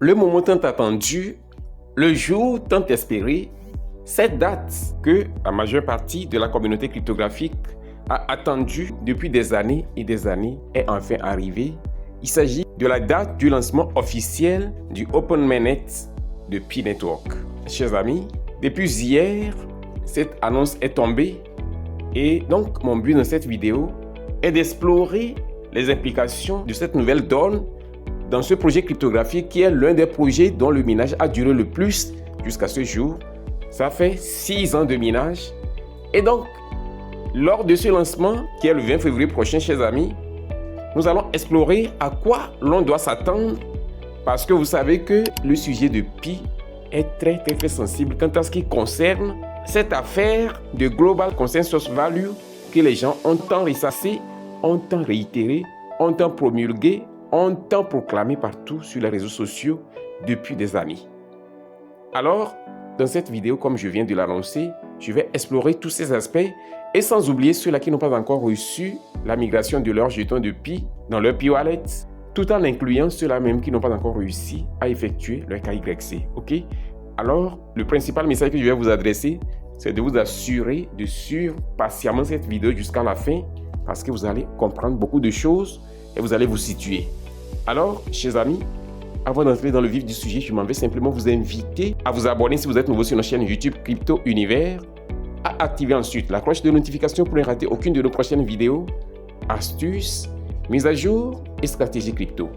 le moment tant attendu, le jour tant espéré, cette date que la majeure partie de la communauté cryptographique a attendue depuis des années et des années est enfin arrivée. Il s'agit de la date du lancement officiel du Open Mainnet de Pi Network. Chers amis, depuis hier, cette annonce est tombée et donc mon but dans cette vidéo est d'explorer les implications de cette nouvelle donne dans ce projet cryptographique qui est l'un des projets dont le minage a duré le plus jusqu'à ce jour. Ça fait 6 ans de minage. Et donc, lors de ce lancement, qui est le 20 février prochain, chers amis, nous allons explorer à quoi l'on doit s'attendre parce que vous savez que le sujet de Pi est très sensible quant à ce qui concerne cette affaire de Global Consensus Value que les gens ont tant ressassé, ont tant réitéré, ont tant promulgué, ont tant proclamé partout sur les réseaux sociaux depuis des années. Alors, dans cette vidéo, comme je viens de l'annoncer, je vais explorer tous ces aspects et sans oublier ceux-là qui n'ont pas encore reçu la migration de leurs jetons de Pi dans leur Pi Wallet, tout en incluant ceux-là même qui n'ont pas encore réussi à effectuer leur KYC. Ok? Alors, le principal message que je vais vous adresser, c'est de vous assurer de suivre patiemment cette vidéo jusqu'à la fin parce que vous allez comprendre beaucoup de choses et vous allez vous situer. Alors, chers amis, avant d'entrer dans le vif du sujet, je m'en vais simplement vous inviter à vous abonner si vous êtes nouveau sur notre chaîne YouTube Crypto Univers, à activer ensuite la cloche de notification pour ne rater aucune de nos prochaines vidéos, astuces, mises à jour et stratégies crypto.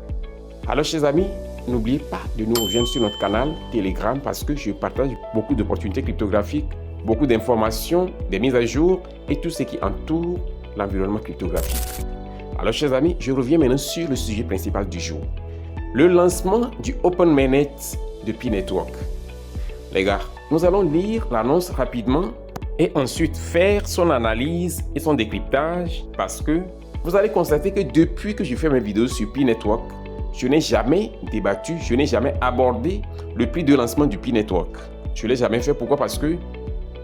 Alors, chers amis, n'oubliez pas de nous rejoindre sur notre canal Telegram parce que je partage beaucoup d'opportunités cryptographiques, beaucoup d'informations, des mises à jour et tout ce qui entoure l'environnement cryptographique. Alors, chers amis, je reviens maintenant sur le sujet principal du jour. Le lancement du Open Mainnet de Pi Network. Les gars, nous allons lire l'annonce rapidement et ensuite faire son analyse et son décryptage parce que vous allez constater que depuis que je fais mes vidéos sur Pi Network, je n'ai jamais débattu, je n'ai jamais abordé le prix de lancement du Pi Network. Je ne l'ai jamais fait. Pourquoi? Parce que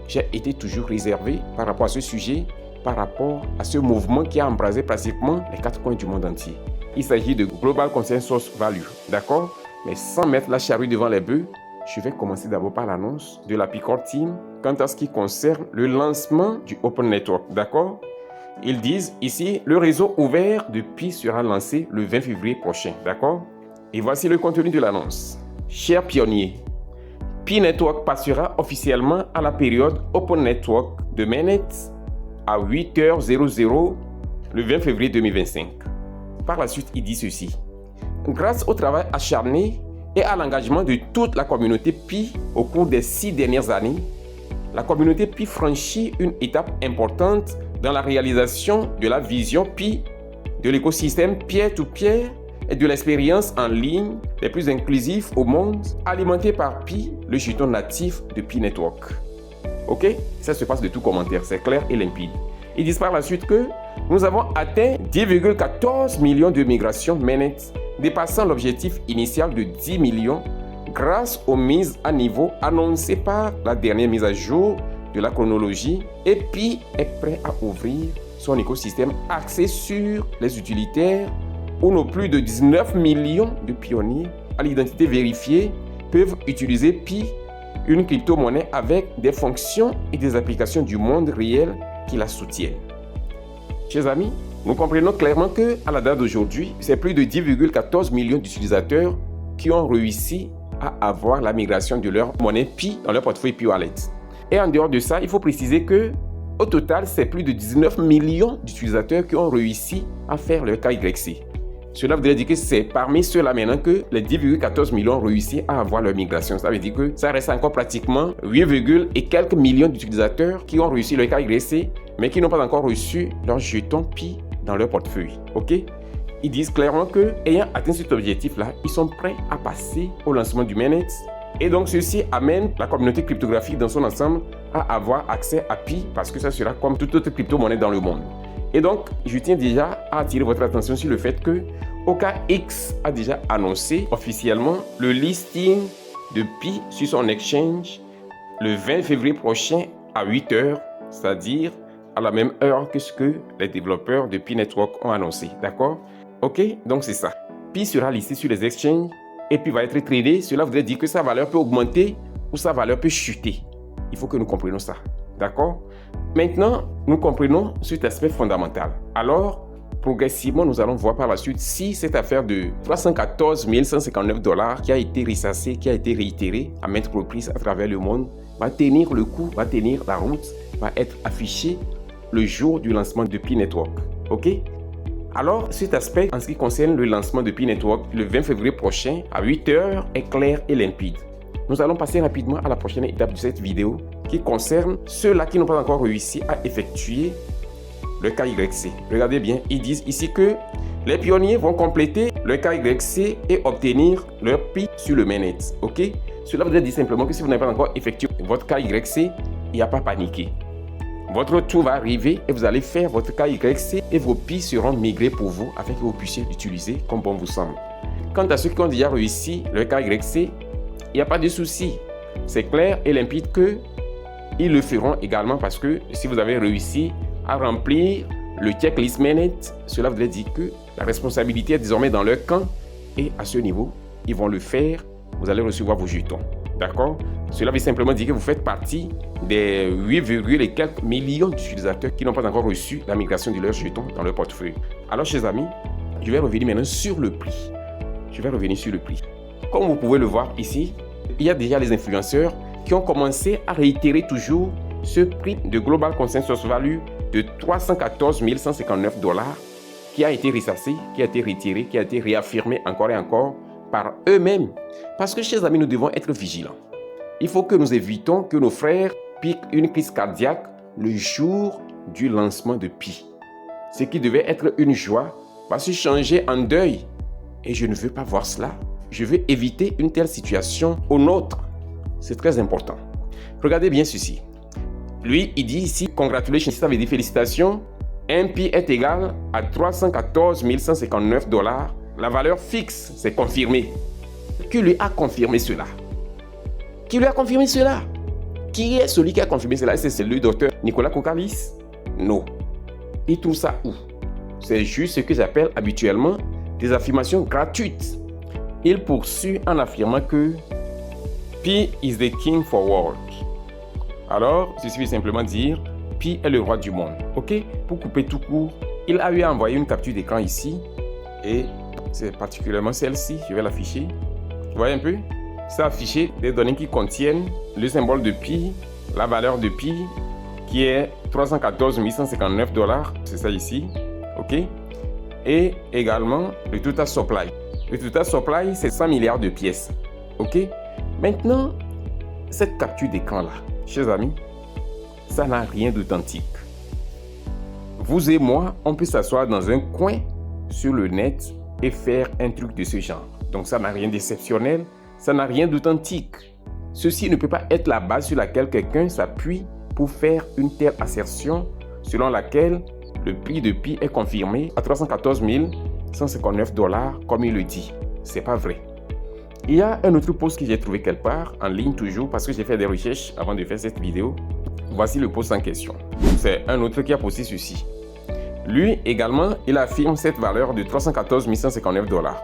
j'ai été toujours réservé par rapport à ce sujet, par rapport à ce mouvement qui a embrasé pratiquement les 4 coins du monde entier. Il s'agit de Global Consensus Value, d'accord? Mais sans mettre la charrue devant les bœufs, je vais commencer d'abord par l'annonce de la Pi-Core Team quant à ce qui concerne le lancement du Open Network, d'accord? Ils disent ici, le réseau ouvert de Pi sera lancé le 20 février prochain, d'accord? Et voici le contenu de l'annonce. Chers pionniers, Pi Network passera officiellement à la période Open Network de Mainnet à 8h00 le 20 février 2025. Par la suite, il dit ceci. Grâce au travail acharné et à l'engagement de toute la communauté Pi au cours des 6 dernières années, la communauté Pi franchit une étape importante dans la réalisation de la vision Pi, de l'écosystème peer-to-peer et de l'expérience en ligne les plus inclusives au monde, alimentée par Pi, le jeton natif de Pi Network. Ok? Ça se passe de tout commentaire, c'est clair et limpide. Ils disent par la suite que nous avons atteint 10,14 millions de migrations mainnet, dépassant l'objectif initial de 10 millions grâce aux mises à niveau annoncées par la dernière mise à jour de la chronologie. Et Pi est prêt à ouvrir son écosystème axé sur les utilitaires où nos plus de 19 millions de pionniers à l'identité vérifiée peuvent utiliser Pi, une crypto-monnaie avec des fonctions et des applications du monde réel qui la soutiennent. Chers amis, nous comprenons clairement qu'à la date d'aujourd'hui, c'est plus de 10,14 millions d'utilisateurs qui ont réussi à avoir la migration de leur monnaie Pi dans leur portefeuille Pi Wallet. Et en dehors de ça, il faut préciser que au total, c'est plus de 19 millions d'utilisateurs qui ont réussi à faire leur KYC. Cela voudrait dire que c'est parmi ceux-là maintenant que les 10,14 millions ont réussi à avoir leur migration. Ça veut dire que ça reste encore pratiquement 8, et quelques millions d'utilisateurs qui ont réussi leur KYC, mais qui n'ont pas encore reçu leur jeton Pi dans leur portefeuille. Ok? Ils disent clairement que, ayant atteint cet objectif-là, ils sont prêts à passer au lancement du mainnet. Et donc, ceci amène la communauté cryptographique dans son ensemble à avoir accès à Pi parce que ça sera comme toute autre crypto-monnaie dans le monde. Et donc, je tiens déjà à attirer votre attention sur le fait que OKX a déjà annoncé officiellement le listing de Pi sur son exchange le 20 février prochain à 8h, c'est-à-dire à la même heure que ce que les développeurs de Pi Network ont annoncé. D'accord? Ok? Donc, c'est ça. Pi sera listé sur les exchanges et puis va être tradé, cela voudrait dire que sa valeur peut augmenter ou sa valeur peut chuter. Il faut que nous comprenions ça. D'accord? Maintenant, nous comprenons cet aspect fondamental. Alors, progressivement, nous allons voir par la suite si cette affaire de 314 159 $ qui a été ressassée, qui a été réitérée à maintes reprises à travers le monde, va tenir le coup, va tenir la route, va être affichée le jour du lancement de Pi Network. OK? Alors, cet aspect, en ce qui concerne le lancement de Pi Network, le 20 février prochain, à 8 h, est clair et limpide. Nous allons passer rapidement à la prochaine étape de cette vidéo qui concerne ceux-là qui n'ont pas encore réussi à effectuer le KYC. Regardez bien, ils disent ici que les pionniers vont compléter le KYC et obtenir leur Pi sur le mainnet. OK? Cela veut dire simplement que si vous n'avez pas encore effectué votre KYC, il n'y a pas à paniquer. Votre tour va arriver et vous allez faire votre KYC et vos Pi seront migrés pour vous afin que vous puissiez l'utiliser comme bon vous semble. Quant à ceux qui ont déjà réussi le KYC, il n'y a pas de souci. C'est clair et limpide qu'ils le feront également parce que si vous avez réussi à remplir le checklist mainnet, cela voudrait dire que la responsabilité est désormais dans leur camp et à ce niveau, ils vont le faire. Vous allez recevoir vos jetons. D'accord? Cela veut simplement dire que vous faites partie des 8, et quelques millions d'utilisateurs qui n'ont pas encore reçu la migration de leurs jetons dans leur portefeuille. Alors, chers amis, je vais revenir maintenant sur le prix. Comme vous pouvez le voir ici, il y a déjà les influenceurs qui ont commencé à réitérer toujours ce prix de Global Consensus Value de 314 159 $ qui a été ressassé, qui a été retiré, qui a été réaffirmé encore et encore par eux-mêmes. Parce que, chers amis, nous devons être vigilants. Il faut que nous évitons que nos frères piquent une crise cardiaque le jour du lancement de Pi. Ce qui devait être une joie va se changer en deuil. Et je ne veux pas voir cela. Je veux éviter une telle situation au nôtre. C'est très important. Regardez bien ceci. Lui, il dit ici, congratulations, ça veut dire félicitations. Un Pi est égal à 314 159 $. La valeur fixe, c'est confirmé. Qui lui a confirmé cela? Qui lui a confirmé cela? Qui est celui qui a confirmé cela? C'est le docteur Nicolas Kokalis? Non. Il trouve ça où? C'est juste ce que j'appelle habituellement des affirmations gratuites. Il poursuit en affirmant que Pi is the king for world. Alors, ceci veut simplement dire Pi est le roi du monde. OK? Pour couper tout court, il a eu à envoyer une capture d'écran ici et c'est particulièrement celle-ci. Je vais l'afficher. Vous voyez un peu? C'est affiché des données qui contiennent le symbole de Pi, la valeur de Pi qui est 314 159 $. C'est ça ici. OK? Et également le total supply. Le total supply, c'est 100 milliards de pièces. OK? Maintenant, cette capture d'écran-là, chers amis, ça n'a rien d'authentique. Vous et moi, on peut s'asseoir dans un coin sur le net et faire un truc de ce genre. Donc ça n'a rien d'exceptionnel, ça n'a rien d'authentique. Ceci ne peut pas être la base sur laquelle quelqu'un s'appuie pour faire une telle assertion selon laquelle le prix de Pi est confirmé à 314 159 $ comme il le dit. C'est pas vrai. Il y a un autre post que j'ai trouvé quelque part, en ligne toujours, parce que j'ai fait des recherches avant de faire cette vidéo. Voici le post en question. C'est un autre qui a posté ceci. Lui également, il affirme cette valeur de 314 159 $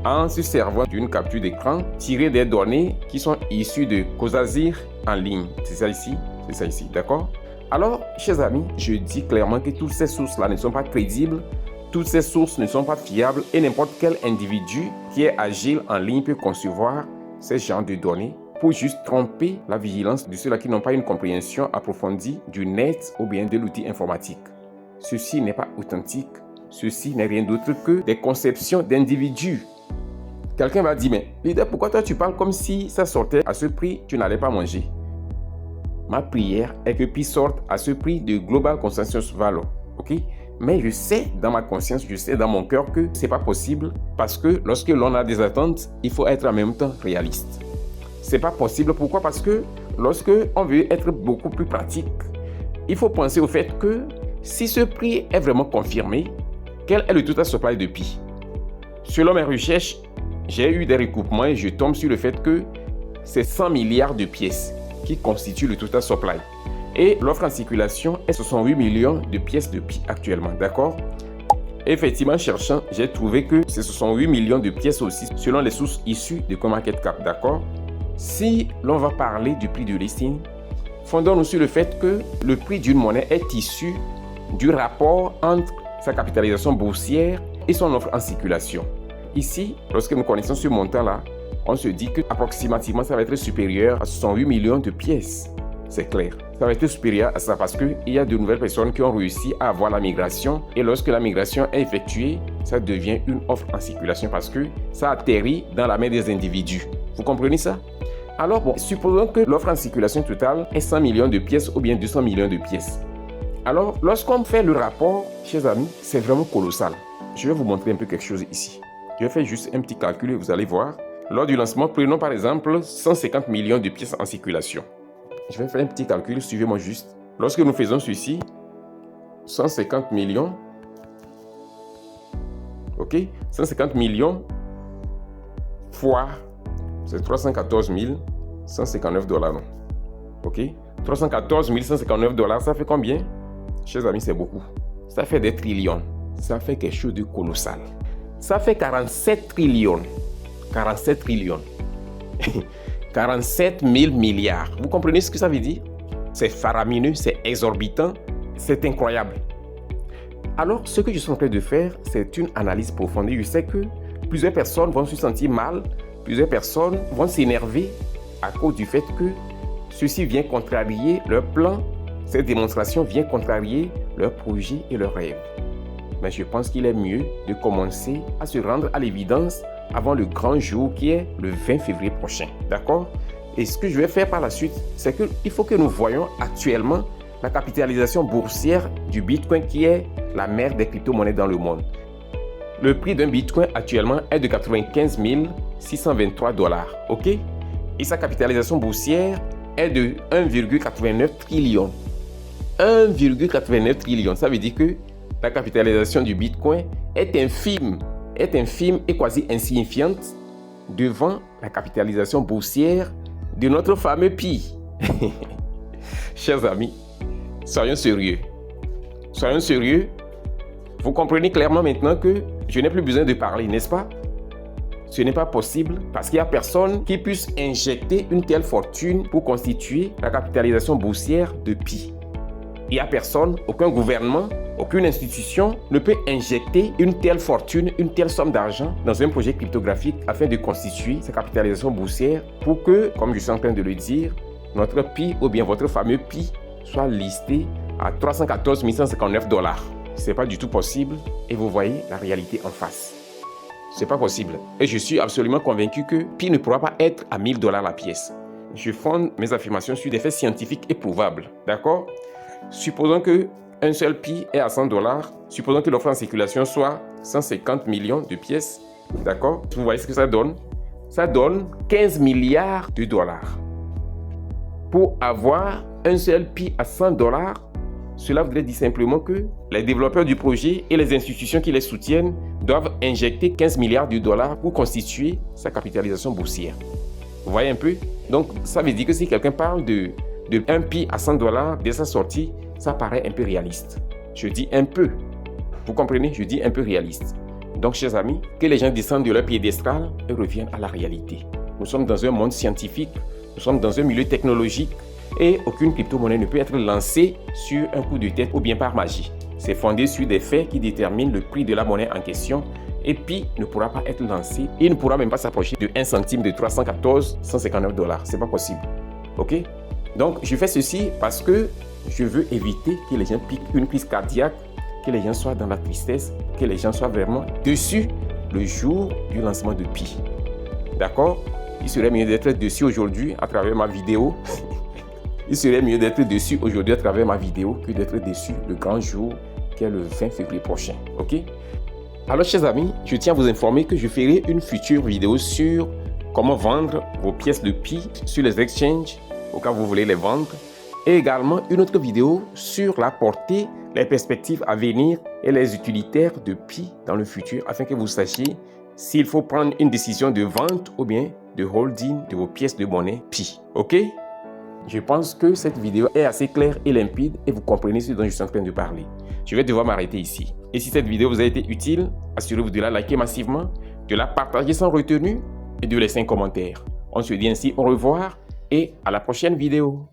en se servant d'une capture d'écran tirée des données qui sont issues de Cosazir en ligne. C'est ça ici, d'accord? Alors, chers amis, je dis clairement que toutes ces sources-là ne sont pas crédibles, toutes ces sources ne sont pas fiables et n'importe quel individu qui est agile en ligne peut concevoir ce genre de données pour juste tromper la vigilance de ceux-là qui n'ont pas une compréhension approfondie du net ou bien de l'outil informatique. Ceci n'est pas authentique, ceci n'est rien d'autre que des conceptions d'individus. Quelqu'un va dire, mais leader, pourquoi toi tu parles comme si ça sortait à ce prix, tu n'allais pas manger? Ma prière est que Pi sorte à ce prix de Global Consensus Value, ok? Mais je sais dans ma conscience, je sais dans mon cœur que c'est pas possible parce que lorsque l'on a des attentes, il faut être en même temps réaliste. C'est pas possible, pourquoi? Parce que lorsque on veut être beaucoup plus pratique, il faut penser au fait que si ce prix est vraiment confirmé, quel est le total supply de Pi? Selon mes recherches, j'ai eu des recoupements et je tombe sur le fait que c'est 100 milliards de pièces qui constituent le total supply. Et l'offre en circulation est 68 millions de pièces de Pi actuellement, d'accord? Effectivement, en cherchant, j'ai trouvé que ce sont 8 millions de pièces aussi, selon les sources issues de CoinMarketCap, d'accord? Si l'on va parler du prix du listing, fondons-nous sur le fait que le prix d'une monnaie est issu du rapport entre sa capitalisation boursière et son offre en circulation. Ici, lorsque nous connaissons ce montant-là, on se dit qu'approximativement, ça va être supérieur à 68 millions de pièces. C'est clair. Ça va être supérieur à ça parce qu'il y a de nouvelles personnes qui ont réussi à avoir la migration. Et lorsque la migration est effectuée, ça devient une offre en circulation parce que ça atterrit dans la main des individus. Vous comprenez ça? Alors bon, supposons que l'offre en circulation totale est 100 millions de pièces ou bien 200 millions de pièces. Alors, lorsqu'on fait le rapport, chers amis, c'est vraiment colossal. Je vais vous montrer un peu quelque chose ici. Je vais faire juste un petit calcul et vous allez voir. Lors du lancement, prenons par exemple 150 millions de pièces en circulation. Je vais faire un petit calcul, suivez-moi juste. Lorsque nous faisons ceci, 150 millions, ok, 150 millions fois, c'est 314 159 $, non? Ok, 314 159 $, ça fait combien? Chers amis, c'est beaucoup. Ça fait des trillions. Ça fait quelque chose de colossal. Ça fait 47 trillions. 47 trillions. 47 000 milliards. Vous comprenez ce que ça veut dire? C'est faramineux, c'est exorbitant, c'est incroyable. Alors, ce que je suis en train de faire, c'est une analyse profonde. Je sais que plusieurs personnes vont se sentir mal, plusieurs personnes vont s'énerver à cause du fait que ceci vient contrarier leur plan, cette démonstration vient contrarier leur projet et leurs rêves. Mais je pense qu'il est mieux de commencer à se rendre à l'évidence avant le grand jour qui est le 20 février prochain. D'accord? Et ce que je vais faire par la suite, c'est qu'il faut que nous voyons actuellement la capitalisation boursière du Bitcoin qui est la mère des crypto-monnaies dans le monde. Le prix d'un Bitcoin actuellement est de 95 623 $. Ok? Et sa capitalisation boursière est de 1,89 trillion. 1,89 trillion. Ça veut dire que la capitalisation du Bitcoin est infime et quasi insignifiante devant la capitalisation boursière de notre fameux Pi. Chers amis, soyons sérieux. Soyons sérieux. Vous comprenez clairement maintenant que je n'ai plus besoin de parler, n'est-ce pas? Ce n'est pas possible parce qu'il n'y a personne qui puisse injecter une telle fortune pour constituer la capitalisation boursière de Pi. Il n'y a personne, aucun gouvernement, aucune institution ne peut injecter une telle fortune, une telle somme d'argent dans un projet cryptographique afin de constituer sa capitalisation boursière pour que, comme je suis en train de le dire, notre Pi ou bien votre fameux Pi soit listé à 314 159 $. Ce n'est pas du tout possible et vous voyez la réalité en face. Ce n'est pas possible. Et je suis absolument convaincu que Pi ne pourra pas être à 1000 $ la pièce. Je fonde mes affirmations sur des faits scientifiques éprouvables. D'accord? Supposons qu'un seul Pi est à 100 $. Supposons que l'offre en circulation soit 150 millions de pièces. D'accord? Vous voyez ce que ça donne? Ça donne 15 milliards de dollars. Pour avoir un seul Pi à 100 $, cela voudrait dire simplement que les développeurs du projet et les institutions qui les soutiennent doivent injecter 15 milliards de dollars pour constituer sa capitalisation boursière. Vous voyez un peu? Donc, ça veut dire que si quelqu'un parle de un Pi à 100 $ dès sa sortie, ça paraît un peu réaliste. Je dis un peu. Vous comprenez? Je dis un peu réaliste. Donc, chers amis, que les gens descendent de leur piédestal et reviennent à la réalité. Nous sommes dans un monde scientifique, nous sommes dans un milieu technologique et aucune crypto-monnaie ne peut être lancée sur un coup de tête ou bien par magie. C'est fondé sur des faits qui déterminent le prix de la monnaie en question et Pi ne pourra pas être lancé et ne pourra même pas s'approcher de 1 centime de 314 159 $. C'est pas possible. Ok? Donc, je fais ceci parce que je veux éviter que les gens piquent une crise cardiaque, que les gens soient dans la tristesse, que les gens soient vraiment dessus le jour du lancement de Pi. D'accord? Il serait mieux d'être dessus aujourd'hui à travers ma vidéo. Il serait mieux d'être dessus aujourd'hui à travers ma vidéo que d'être dessus le grand jour qui est le 20 février prochain. Ok? Alors, chers amis, je tiens à vous informer que je ferai une future vidéo sur comment vendre vos pièces de Pi sur les exchanges au cas où vous voulez les vendre. Et également une autre vidéo sur la portée, les perspectives à venir et les utilitaires de Pi dans le futur afin que vous sachiez s'il faut prendre une décision de vente ou bien de holding de vos pièces de monnaie Pi. Ok? Je pense que cette vidéo est assez claire et limpide et vous comprenez ce dont je suis en train de parler. Je vais devoir m'arrêter ici. Et si cette vidéo vous a été utile, assurez-vous de la liker massivement, de la partager sans retenue et de laisser un commentaire. On se dit ainsi au revoir et à la prochaine vidéo.